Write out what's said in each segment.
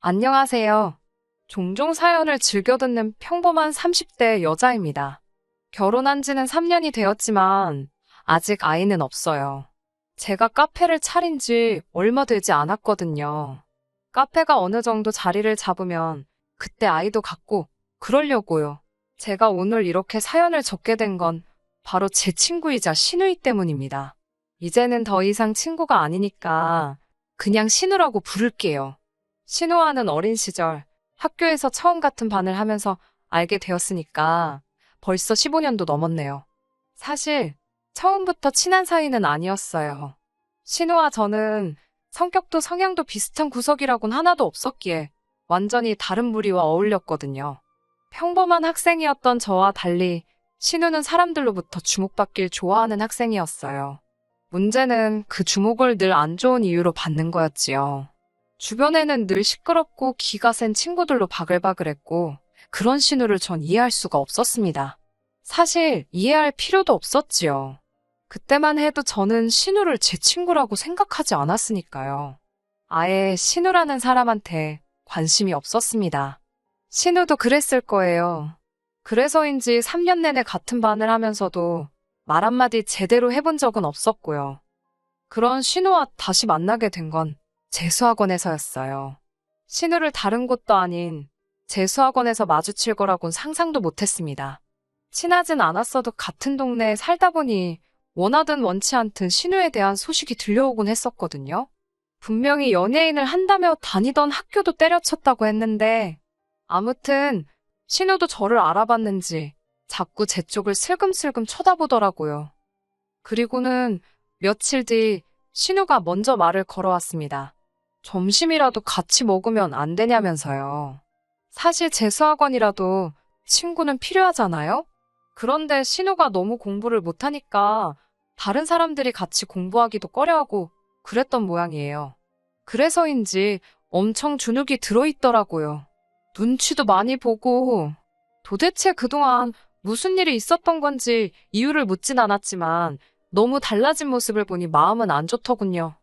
안녕하세요. 종종 사연을 즐겨 듣는 평범한 30대 여자입니다. 결혼한 지는 3년이 되었지만 아직 아이는 없어요. 제가 카페를 차린 지 얼마 되지 않았거든요. 카페가 어느 정도 자리를 잡으면 그때 아이도 갖고 그러려고요. 제가 오늘 이렇게 사연을 적게 된 건 바로 제 친구이자 시누이 때문입니다. 이제는 더 이상 친구가 아니니까 그냥 신우라고 부를게요. 신우와는 어린 시절 학교에서 처음 같은 반을 하면서 알게 되었으니까 벌써 15년도 넘었네요. 사실 처음부터 친한 사이는 아니었어요. 신우와 저는 성격도 성향도 비슷한 구석이라곤 하나도 없었기에 완전히 다른 무리와 어울렸거든요. 평범한 학생이었던 저와 달리 신우는 사람들로부터 주목받길 좋아하는 학생이었어요. 문제는 그 주목을 늘 안 좋은 이유로 받는 거였지요. 주변에는 늘 시끄럽고 기가 센 친구들로 바글바글했고 그런 신우를 전 이해할 수가 없었습니다. 사실 이해할 필요도 없었지요. 그때만 해도 저는 신우를 제 친구라고 생각하지 않았으니까요. 아예 신우라는 사람한테 관심이 없었습니다. 신우도 그랬을 거예요. 그래서인지 3년 내내 같은 반을 하면서도 말 한마디 제대로 해본 적은 없었고요. 그런 신우와 다시 만나게 된 건 재수학원에서였어요. 신우를 다른 곳도 아닌 재수학원에서 마주칠 거라곤 상상도 못했습니다. 친하진 않았어도 같은 동네에 살다 보니 원하든 원치 않든 신우에 대한 소식이 들려오곤 했었거든요. 분명히 연예인을 한다며 다니던 학교도 때려쳤다고 했는데 아무튼 신우도 저를 알아봤는지 자꾸 제 쪽을 슬금슬금 쳐다보더라고요. 그리고는 며칠 뒤 신우가 먼저 말을 걸어왔습니다. 점심이라도 같이 먹으면 안 되냐면서요. 사실 재수학원이라도 친구는 필요하잖아요? 그런데 신우가 너무 공부를 못하니까 다른 사람들이 같이 공부하기도 꺼려하고 그랬던 모양이에요. 그래서인지 엄청 주눅이 들어있더라고요. 눈치도 많이 보고 도대체 그동안 무슨 일이 있었던 건지 이유를 묻진 않았지만 너무 달라진 모습을 보니 마음은 안 좋더군요.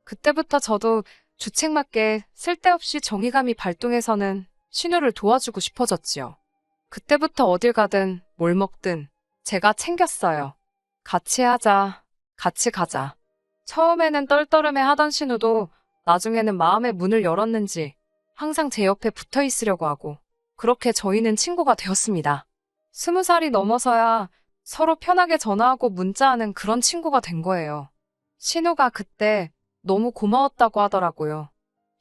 그때부터 저도 주책맞게 쓸데없이 정의감이 발동해서는 신우를 도와주고 싶어졌지요. 그때부터 어딜 가든 뭘 먹든 제가 챙겼어요. 같이 하자, 같이 가자. 처음에는 떨떠름해 하던 신우도 나중에는 마음의 문을 열었는지 항상 제 옆에 붙어 있으려고 하고 그렇게 저희는 친구가 되었습니다. 20살이 넘어서야 서로 편하게 전화하고 문자하는 그런 친구가 된 거예요. 신우가 그때 너무 고마웠다고 하더라고요.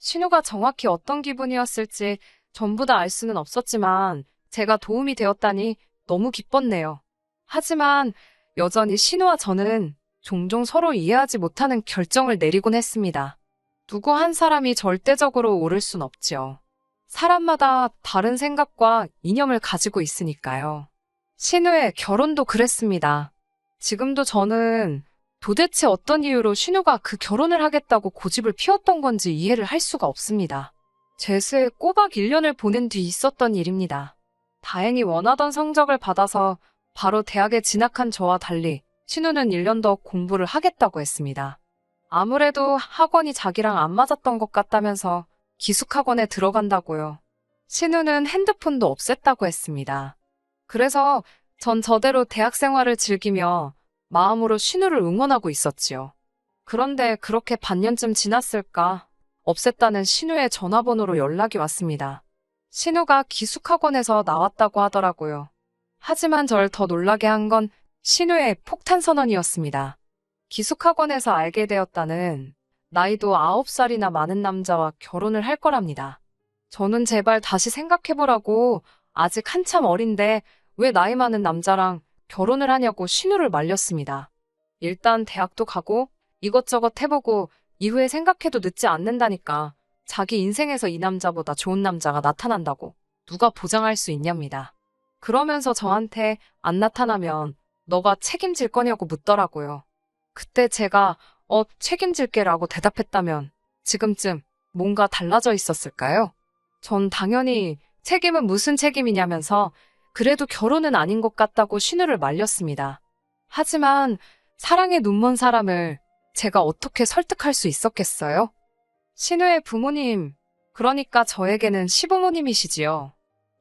신우가 정확히 어떤 기분이었을지 전부 다 알 수는 없었지만 제가 도움이 되었다니 너무 기뻤네요. 하지만 여전히 신우와 저는 종종 서로 이해하지 못하는 결정을 내리곤 했습니다. 누구 한 사람이 절대적으로 옳을 순 없지요. 사람마다 다른 생각과 이념을 가지고 있으니까요. 신우의 결혼도 그랬습니다. 지금도 저는 도대체 어떤 이유로 신우가 그 결혼을 하겠다고 고집을 피웠던 건지 이해를 할 수가 없습니다. 재수에 꼬박 1년을 보낸 뒤 있었던 일입니다. 다행히 원하던 성적을 받아서 바로 대학에 진학한 저와 달리 신우는 1년 더 공부를 하겠다고 했습니다. 아무래도 학원이 자기랑 안 맞았던 것 같다면서 기숙학원에 들어간다고요. 신우는 핸드폰도 없앴다고 했습니다. 그래서 전 저대로 대학 생활을 즐기며 마음으로 신우를 응원하고 있었지요. 그런데 그렇게 반년쯤 지났을까 없앴다는 신우의 전화번호로 연락이 왔습니다. 신우가 기숙학원에서 나왔다고 하더라고요. 하지만 절 더 놀라게 한 건 신우의 폭탄 선언이었습니다. 기숙학원에서 알게 되었다는 나이도 9살이나 많은 남자와 결혼을 할 거랍니다. 저는 제발 다시 생각해보라고 아직 한참 어린데 왜 나이 많은 남자랑 결혼을 하냐고 신우를 말렸습니다. 일단 대학도 가고 이것저것 해보고 이후에 생각해도 늦지 않는다니까. 자기 인생에서 이 남자보다 좋은 남자가 나타난다고 누가 보장할 수 있냐입니다. 그러면서 저한테 안 나타나면 너가 책임질 거냐고 묻더라고요. 그때 제가 책임질게라고 대답했다면 지금쯤 뭔가 달라져 있었을까요? 전 당연히 책임은 무슨 책임이냐면서 그래도 결혼은 아닌 것 같다고 신우를 말렸습니다. 하지만 사랑에 눈먼 사람을 제가 어떻게 설득할 수 있었겠어요? 신우의 부모님, 그러니까 저에게는 시부모님이시지요.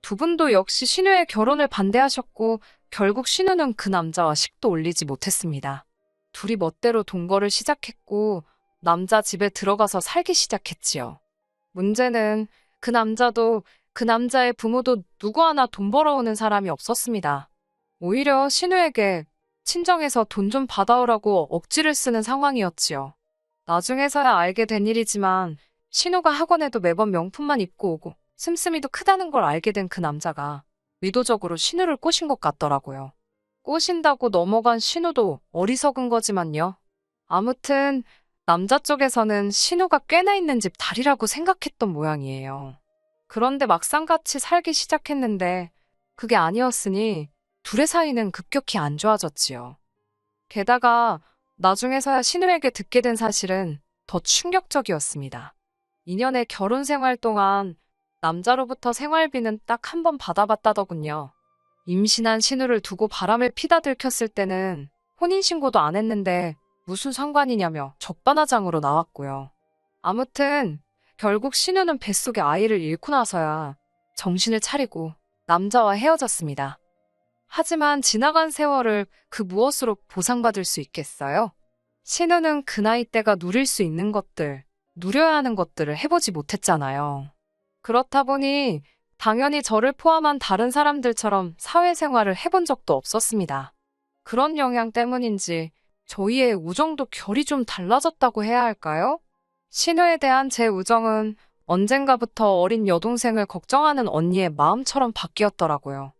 두 분도 역시 신우의 결혼을 반대하셨고 결국 신우는 그 남자와 식도 올리지 못했습니다. 둘이 멋대로 동거를 시작했고 남자 집에 들어가서 살기 시작했지요. 문제는 그 남자도 그 남자의 부모도 누구 하나 돈 벌어오는 사람이 없었습니다. 오히려 신우에게 친정에서 돈 좀 받아오라고 억지를 쓰는 상황이었지요. 나중에서야 알게 된 일이지만 신우가 학원에도 매번 명품만 입고 오고 씀씀이도 크다는 걸 알게 된 그 남자가 의도적으로 신우를 꼬신 것 같더라고요. 꼬신다고 넘어간 신우도 어리석은 거지만요. 아무튼 남자 쪽에서는 신우가 꽤나 있는 집 달이라고 생각했던 모양이에요. 그런데 막상 같이 살기 시작했는데 그게 아니었으니 둘의 사이는 급격히 안 좋아졌지요. 게다가 나중에서야 신우에게 듣게 된 사실은 더 충격적이었습니다. 2년의 결혼 생활 동안 남자로부터 생활비는 딱 한 번 받아봤다더군요. 임신한 신우를 두고 바람을 피다 들켰을 때는 혼인신고도 안 했는데 무슨 상관이냐며 적반하장으로 나왔고요. 아무튼 결국 신우는 뱃속에 아이를 잃고 나서야 정신을 차리고 남자와 헤어졌습니다. 하지만 지나간 세월을 그 무엇으로 보상받을 수 있겠어요? 신우는 그 나이 때가 누릴 수 있는 것들, 누려야 하는 것들을 해보지 못했잖아요. 그렇다 보니 당연히 저를 포함한 다른 사람들처럼 사회생활을 해본 적도 없었습니다. 그런 영향 때문인지 저희의 우정도 결이 좀 달라졌다고 해야 할까요? 신우에 대한 제 우정은 언젠가부터 어린 여동생을 걱정하는 언니의 마음처럼 바뀌었더라고요.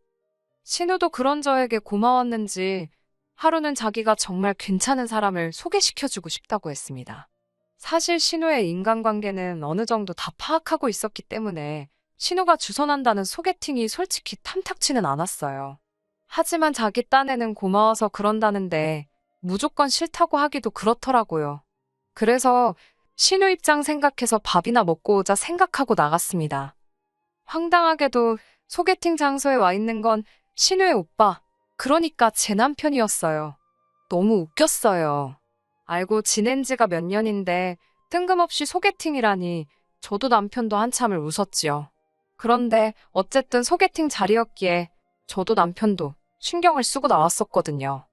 신우도 그런 저에게 고마웠는지 하루는 자기가 정말 괜찮은 사람을 소개시켜주고 싶다고 했습니다. 사실 신우의 인간관계는 어느 정도 다 파악하고 있었기 때문에 신우가 주선한다는 소개팅이 솔직히 탐탁치는 않았어요. 하지만 자기 딴에는 고마워서 그런다는데 무조건 싫다고 하기도 그렇더라고요. 그래서 신우 입장 생각해서 밥이나 먹고 오자 생각하고 나갔습니다. 황당하게도 소개팅 장소에 와 있는 건 신우의 오빠, 그러니까 제 남편이었어요. 너무 웃겼어요. 알고 지낸 지가 몇 년인데 뜬금없이 소개팅이라니 저도 남편도 한참을 웃었지요. 그런데 어쨌든 소개팅 자리였기에 저도 남편도 신경을 쓰고 나왔었거든요.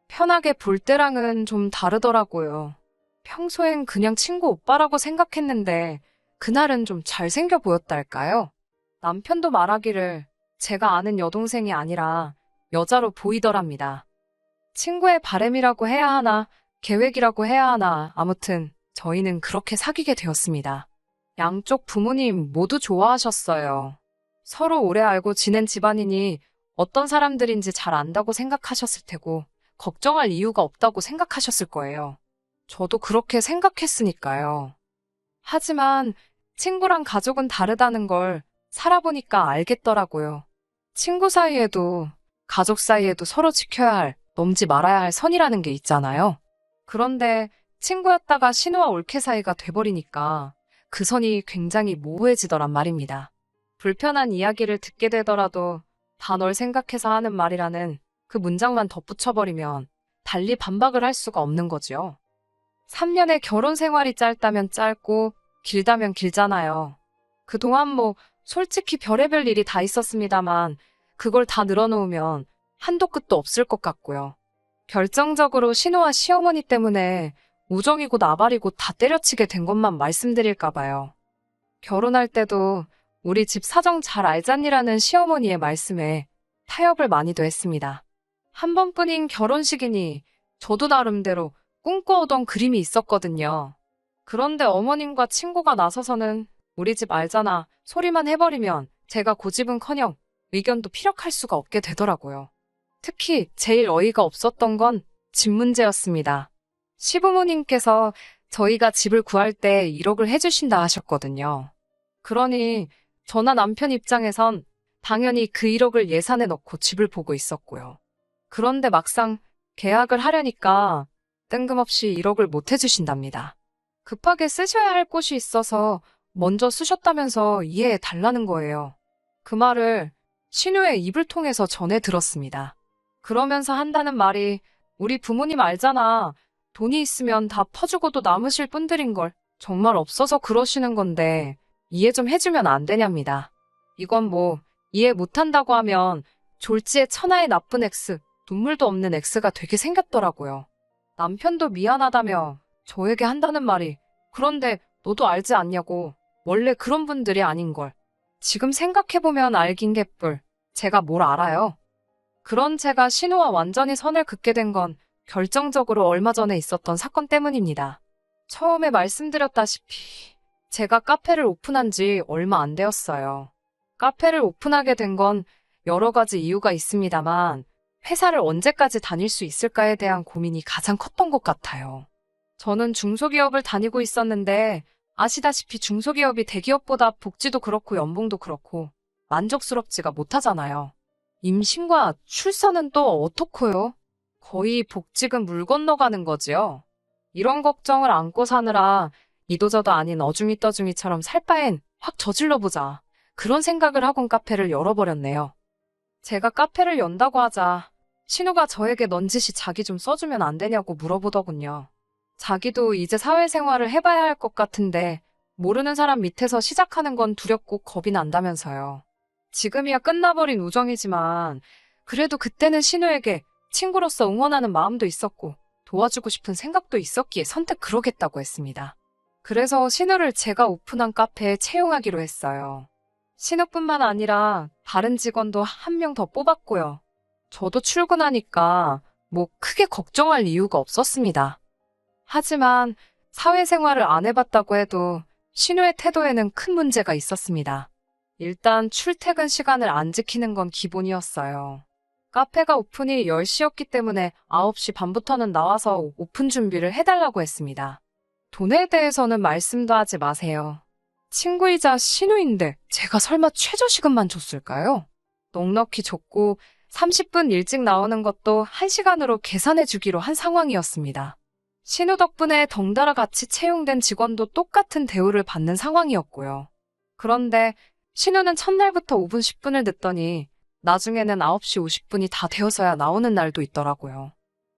편하게 볼 때랑은 좀 다르더라고요. 평소엔 그냥 친구 오빠라고 생각했는데 그날은 좀 잘생겨 보였달까요? 남편도 말하기를 제가 아는 여동생이 아니라 여자로 보이더랍니다. 친구의 바램이라고 해야 하나, 계획이라고 해야 하나, 아무튼 저희는 그렇게 사귀게 되었습니다. 양쪽 부모님 모두 좋아하셨어요. 서로 오래 알고 지낸 집안이니 어떤 사람들인지 잘 안다고 생각하셨을 테고 걱정할 이유가 없다고 생각하셨을 거예요. 저도 그렇게 생각했으니까요. 하지만 친구랑 가족은 다르다는 걸 살아보니까 알겠더라고요. 친구 사이에도 가족 사이에도 서로 지켜야 할, 넘지 말아야 할 선이라는 게 있잖아요. 그런데 친구였다가 신우와 올케 사이가 돼버리니까 그 선이 굉장히 모호해지더란 말입니다. 불편한 이야기를 듣게 되더라도 다 널 생각해서 하는 말이라는 그 문장만 덧붙여버리면 달리 반박을 할 수가 없는 거죠. 3년의 결혼 생활이 짧다면 짧고 길다면 길잖아요. 그동안 솔직히 별의별 일이 다 있었습니다만 그걸 다 늘어놓으면 한도 끝도 없을 것 같고요. 결정적으로 신우와 시어머니 때문에 우정이고 나발이고 다 때려치게 된 것만 말씀드릴까 봐요. 결혼할 때도 우리 집 사정 잘 알잖니라는 시어머니의 말씀에 타협을 많이도 했습니다. 한 번뿐인 결혼식이니 저도 나름대로 꿈꿔오던 그림이 있었거든요. 그런데 어머님과 친구가 나서서는 우리 집 알잖아 소리만 해버리면 제가 고집은커녕 의견도 피력할 수가 없게 되더라고요. 특히 제일 어이가 없었던 건 집 문제였습니다. 시부모님께서 저희가 집을 구할 때 1억을 해주신다 하셨거든요. 그러니 저나 남편 입장에선 당연히 그 1억을 예산에 넣고 집을 보고 있었고요. 그런데 막상 계약을 하려니까 뜬금없이 1억을 못 해주신답니다. 급하게 쓰셔야 할 곳이 있어서 먼저 쓰셨다면서 이해해 달라는 거예요. 그 말을 신우의 입을 통해서 전해 들었습니다. 그러면서 한다는 말이 우리 부모님 알잖아. 돈이 있으면 다 퍼주고도 남으실 분들인걸. 정말 없어서 그러시는 건데 이해 좀 해주면 안 되냐입니다. 이건 뭐 이해 못한다고 하면 졸지에 천하의 나쁜 X, 눈물도 없는 X가 되게 생겼더라고요. 남편도 미안하다며 저에게 한다는 말이 그런데 너도 알지 않냐고 원래 그런 분들이 아닌걸. 지금 생각해보면 알긴 개뿔. 제가 뭘 알아요. 그런 제가 신우와 완전히 선을 긋게 된 건 결정적으로 얼마 전에 있었던 사건 때문입니다. 처음에 말씀드렸다시피 제가 카페를 오픈한 지 얼마 안 되었어요. 카페를 오픈하게 된 건 여러 가지 이유가 있습니다만 회사를 언제까지 다닐 수 있을까에 대한 고민이 가장 컸던 것 같아요. 저는 중소기업을 다니고 있었는데 아시다시피 중소기업이 대기업보다 복지도 그렇고 연봉도 그렇고 만족스럽지가 못하잖아요. 임신과 출산은 또 어떻고요? 거의 복직은 물 건너가는 거지요. 이런 걱정을 안고 사느라 이도저도 아닌 어중이 떠중이처럼 살 바엔 확 저질러보자. 그런 생각을 하곤 카페를 열어버렸네요. 제가 카페를 연다고 하자 신우가 저에게 넌지시 자기 좀 써주면 안 되냐고 물어보더군요. 자기도 이제 사회생활을 해봐야 할 것 같은데 모르는 사람 밑에서 시작하는 건 두렵고 겁이 난다면서요. 지금이야 끝나버린 우정이지만 그래도 그때는 신우에게 친구로서 응원하는 마음도 있었고 도와주고 싶은 생각도 있었기에 선택 그러겠다고 했습니다. 그래서 신우를 제가 오픈한 카페에 채용하기로 했어요. 신우뿐만 아니라 다른 직원도 한 명 더 뽑았고요. 저도 출근하니까 뭐 크게 걱정할 이유가 없었습니다. 하지만 사회생활을 안 해봤다고 해도 신우의 태도에는 큰 문제가 있었습니다. 일단 출퇴근 시간을 안 지키는 건 기본이었어요. 카페가 오픈이 10시였기 때문에 9시 반부터는 나와서 오픈 준비를 해달라고 했습니다. 돈에 대해서는 말씀도 하지 마세요. 친구이자 신우인데 제가 설마 최저시급만 줬을까요? 넉넉히 줬고 30분 일찍 나오는 것도 1시간으로 계산해 주기로 한 상황이었습니다. 신우 덕분에 덩달아 같이 채용된 직원도 똑같은 대우를 받는 상황이었고요. 그런데 신우는 첫날부터 5분 10분을 늦더니 나중에는 9시 50분이 다 되어서야 나오는 날도 있더라고요.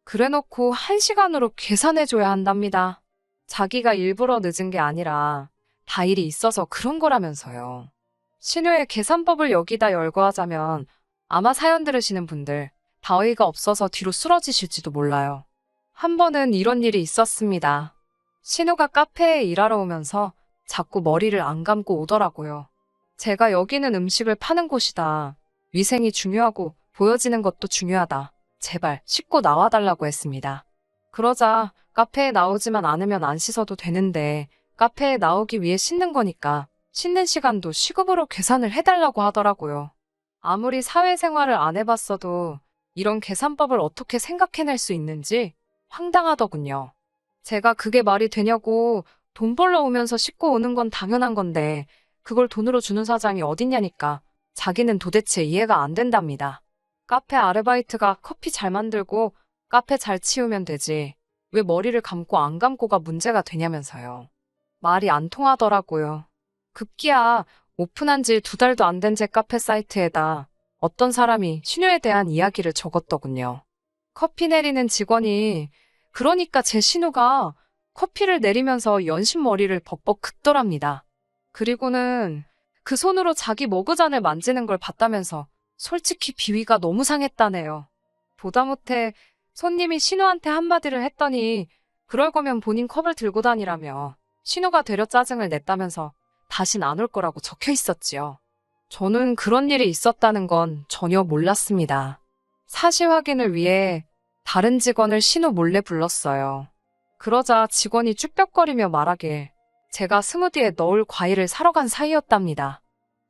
그래놓고 1시간으로 계산해줘야 한답니다. 자기가 일부러 늦은 게 아니라 다 일이 있어서 그런 거라면서요. 신우의 계산법을 여기다 열거하자면 아마 사연 들으시는 분들 다 어이가 없어서 뒤로 쓰러지실지도 몰라요. 한 번은 이런 일이 있었습니다. 신우가 카페에 일하러 오면서 자꾸 머리를 안 감고 오더라고요. 제가 여기는 음식을 파는 곳이다. 위생이 중요하고 보여지는 것도 중요하다. 제발 씻고 나와달라고 했습니다. 그러자 카페에 나오지만 않으면 안 씻어도 되는데 카페에 나오기 위해 씻는 거니까 씻는 시간도 시급으로 계산을 해달라고 하더라고요. 아무리 사회생활을 안 해봤어도 이런 계산법을 어떻게 생각해낼 수 있는지 황당하더군요. 제가 그게 말이 되냐고 돈 벌러 오면서 씻고 오는 건 당연한 건데 그걸 돈으로 주는 사장이 어딨냐니까 자기는 도대체 이해가 안 된답니다. 카페 아르바이트가 커피 잘 만들고 카페 잘 치우면 되지. 왜 머리를 감고 안 감고가 문제가 되냐면서요. 말이 안 통하더라고요. 급기야 오픈한 지 2달도 안 된 제 카페 사이트에다 어떤 사람이 신우에 대한 이야기를 적었더군요. 커피 내리는 직원이 그러니까 제 신우가 커피를 내리면서 연신머리를 벅벅 긁더랍니다. 그리고는 그 손으로 자기 머그잔을 만지는 걸 봤다면서 솔직히 비위가 너무 상했다네요. 보다 못해 손님이 신우한테 한마디를 했더니 그럴 거면 본인 컵을 들고 다니라며 신우가 되려 짜증을 냈다면서 다신 안 올 거라고 적혀 있었지요. 저는 그런 일이 있었다는 건 전혀 몰랐습니다. 사실 확인을 위해 다른 직원을 신우 몰래 불렀어요. 그러자 직원이 쭈뼛거리며 말하길 제가 스무디에 넣을 과일을 사러 간 사이였답니다.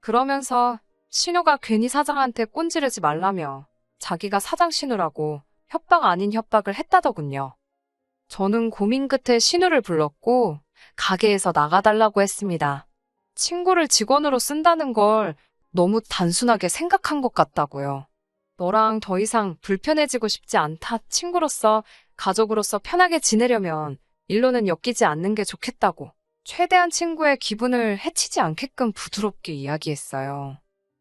그러면서 신우가 괜히 사장한테 꼰지르지 말라며 자기가 사장 신우라고 협박 아닌 협박을 했다더군요. 저는 고민 끝에 신우를 불렀고 가게에서 나가달라고 했습니다. 친구를 직원으로 쓴다는 걸 너무 단순하게 생각한 것 같다고요. 너랑 더 이상 불편해지고 싶지 않다. 친구로서, 가족으로서 편하게 지내려면 일로는 엮이지 않는 게 좋겠다고. 최대한 친구의 기분을 해치지 않게끔 부드럽게 이야기했어요.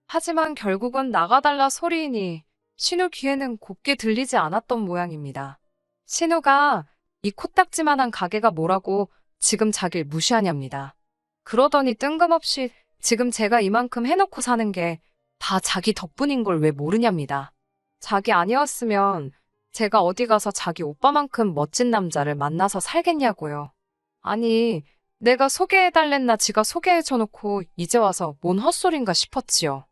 하지만 결국은 나가달라 소리이니 신우 귀에는 곱게 들리지 않았던 모양입니다. 신우가 이 코딱지만한 가게가 뭐라고 지금 자길 무시하냐입니다. 그러더니 뜬금없이 지금 제가 이만큼 해놓고 사는 게 다 자기 덕분인 걸 왜 모르냐입니다. 자기 아니었으면 제가 어디 가서 자기 오빠만큼 멋진 남자를 만나서 살겠냐고요. 아니, 내가 소개해달랬나 지가 소개해줘놓고 이제 와서 뭔 헛소린가 싶었지요.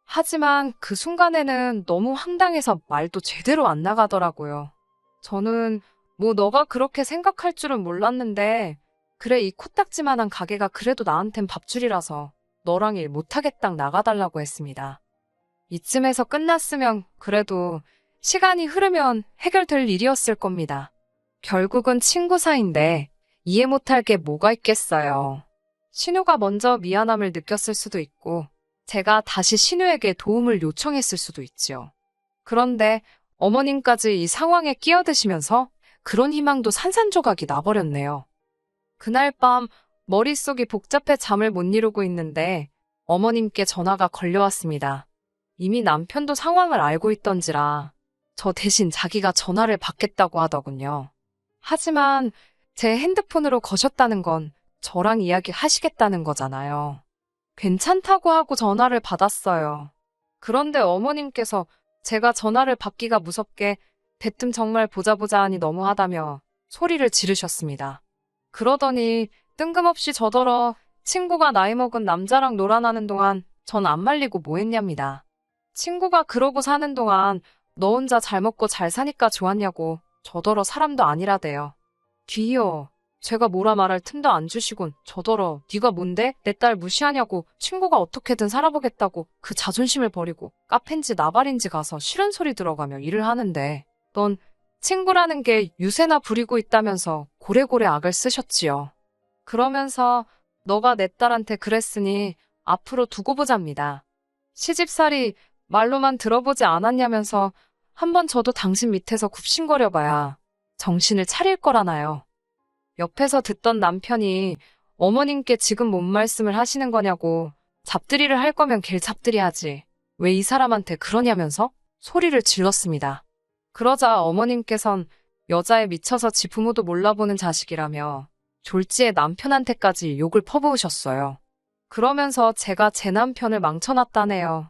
하지만 그 순간에는 너무 황당해서 말도 제대로 안 나가더라고요. 저는 뭐 너가 그렇게 생각할 줄은 몰랐는데 그래 이 코딱지만한 가게가 그래도 나한텐 밥줄이라서 너랑 일 못하겠다 나가달라고 했습니다. 이쯤에서 끝났으면 그래도 시간이 흐르면 해결될 일이었을 겁니다. 결국은 친구 사이인데 이해 못할 게 뭐가 있겠어요. 신우가 먼저 미안함을 느꼈을 수도 있고 제가 다시 신우에게 도움을 요청했을 수도 있지요. 그런데 어머님까지 이 상황에 끼어드시면서 그런 희망도 산산조각이 나버렸네요. 그날 밤 머릿속이 복잡해 잠을 못 이루고 있는데 어머님께 전화가 걸려왔습니다. 이미 남편도 상황을 알고 있던지라 저 대신 자기가 전화를 받겠다고 하더군요. 하지만 제 핸드폰으로 거셨다는 건 저랑 이야기하시겠다는 거잖아요. 괜찮다고 하고 전화를 받았어요. 그런데 어머님께서 제가 전화를 받기가 무섭게 대뜸 정말 보자 하니 너무하다며 소리를 지르셨습니다. 그러더니 뜬금없이 저더러 친구가 나이 먹은 남자랑 놀아나는 동안 전 안 말리고 뭐 했냐입니다. 친구가 그러고 사는 동안 너 혼자 잘 먹고 잘 사니까 좋았냐고 저더러 사람도 아니라대요. 뒤이어 제가 뭐라 말할 틈도 안 주시곤 저더러 네가 뭔데 내 딸 무시하냐고 친구가 어떻게든 살아보겠다고 그 자존심을 버리고 카페인지 나발인지 가서 싫은 소리 들어가며 일을 하는데 넌 친구라는 게 유세나 부리고 있다면서 고래고래 악을 쓰셨지요. 그러면서 너가 내 딸한테 그랬으니 앞으로 두고 보자입니다. 시집살이 말로만 들어보지 않았냐면서 한번 저도 당신 밑에서 굽신거려봐야 정신을 차릴 거라나요. 옆에서 듣던 남편이 어머님께 지금 뭔 말씀을 하시는 거냐고 잡들이를 할 거면 길 잡들이 하지. 왜 이 사람한테 그러냐면서 소리를 질렀습니다. 그러자 어머님께선 여자에 미쳐서 지 부모도 몰라보는 자식이라며 졸지에 남편한테까지 욕을 퍼부으셨어요. 그러면서 제가 제 남편을 망쳐놨다네요.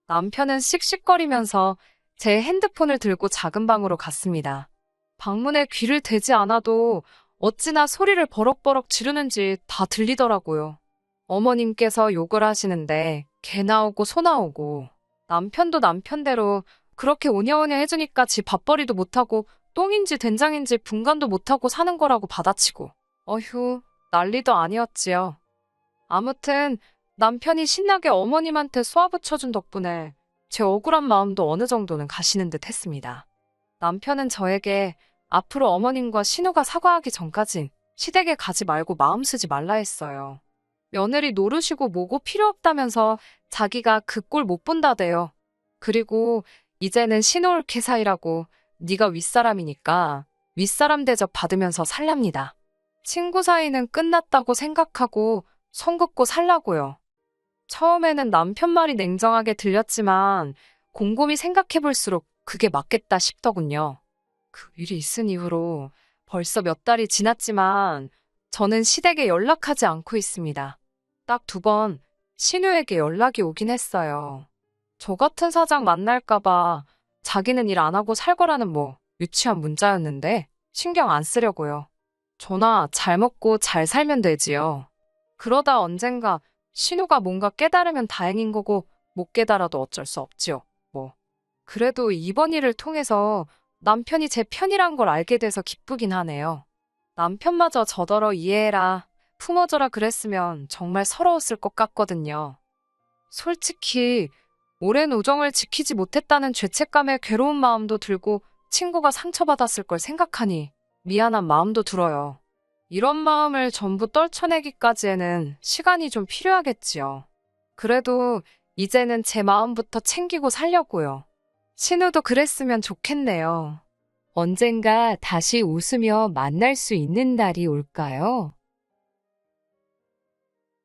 남편은 씩씩거리면서 제 핸드폰을 들고 작은 방으로 갔습니다. 방문에 귀를 대지 않아도 어찌나 소리를 버럭버럭 지르는지 다 들리더라고요. 어머님께서 욕을 하시는데 개 나오고 소 나오고 남편도 남편대로 그렇게 오냐오냐 해주니까 지 밥벌이도 못하고 똥인지 된장인지 분간도 못하고 사는 거라고 받아치고 어휴 난리도 아니었지요. 아무튼 남편이 신나게 어머님한테 쏘아붙여준 덕분에 제 억울한 마음도 어느 정도는 가시는 듯 했습니다. 남편은 저에게 앞으로 어머님과 신우가 사과하기 전까진 시댁에 가지 말고 마음 쓰지 말라 했어요. 며느리 노르시고 뭐고 필요 없다면서 자기가 그 꼴 못 본다대요. 그리고 이제는 신우 옳게 사이라고 네가 윗사람이니까 윗사람 대접 받으면서 살랍니다. 친구 사이는 끝났다고 생각하고 선 긋고 살라고요. 처음에는 남편 말이 냉정하게 들렸지만 곰곰이 생각해볼수록 그게 맞겠다 싶더군요. 그 일이 있은 이후로 벌써 몇 달이 지났지만 저는 시댁에 연락하지 않고 있습니다. 딱 2번 신우에게 연락이 오긴 했어요. 저 같은 사장 만날까봐 자기는 일 안 하고 살 거라는 뭐 유치한 문자였는데 신경 안 쓰려고요. 저나 잘 먹고 잘 살면 되지요. 그러다 언젠가 신우가 뭔가 깨달으면 다행인 거고 못 깨달아도 어쩔 수 없지요. 뭐. 그래도 이번 일을 통해서 남편이 제 편이란 걸 알게 돼서 기쁘긴 하네요. 남편마저 저더러 이해해라, 품어줘라 그랬으면 정말 서러웠을 것 같거든요. 솔직히 오랜 우정을 지키지 못했다는 죄책감에 괴로운 마음도 들고 친구가 상처받았을 걸 생각하니 미안한 마음도 들어요. 이런 마음을 전부 떨쳐내기까지에는 시간이 좀 필요하겠지요. 그래도 이제는 제 마음부터 챙기고 살려고요. 신우도 그랬으면 좋겠네요. 언젠가 다시 웃으며 만날 수 있는 날이 올까요?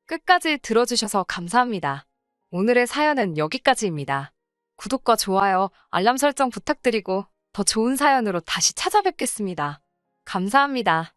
끝까지 들어주셔서 감사합니다. 오늘의 사연은 여기까지입니다. 구독과 좋아요, 알람 설정 부탁드리고 더 좋은 사연으로 다시 찾아뵙겠습니다. 감사합니다.